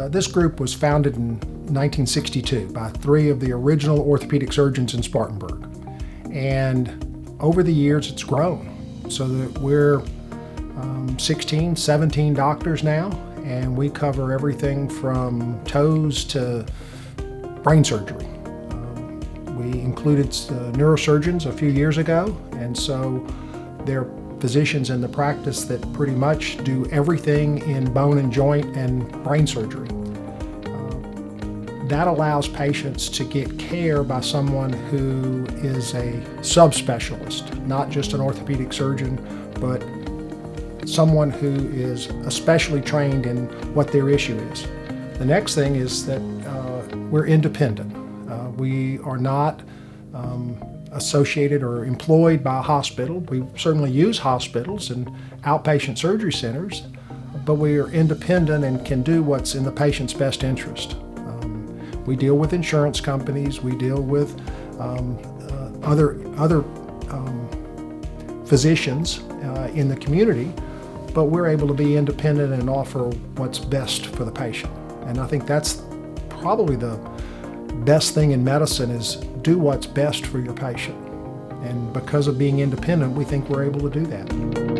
This group was founded in 1962 by three of the original orthopedic surgeons in Spartanburg. And over the years, it's grown so that we're 16, 17 doctors now, and we cover everything from toes to brain surgery. We included neurosurgeons a few years ago, and so they're physicians in the practice that pretty much do everything in bone and joint and brain surgery. That allows patients to get care by someone who is a subspecialist, not just an orthopedic surgeon, but someone who is especially trained in what their issue is. The next thing is that we're independent. We are not associated or employed by a hospital. We certainly use hospitals and outpatient surgery centers, but we are independent and can do what's in the patient's best interest. We deal with insurance companies, we deal with other physicians in the community, but we're able to be independent and offer what's best for the patient. And I think that's probably the best thing in medicine, is do what's best for your patient. And because of being independent, we think we're able to do that.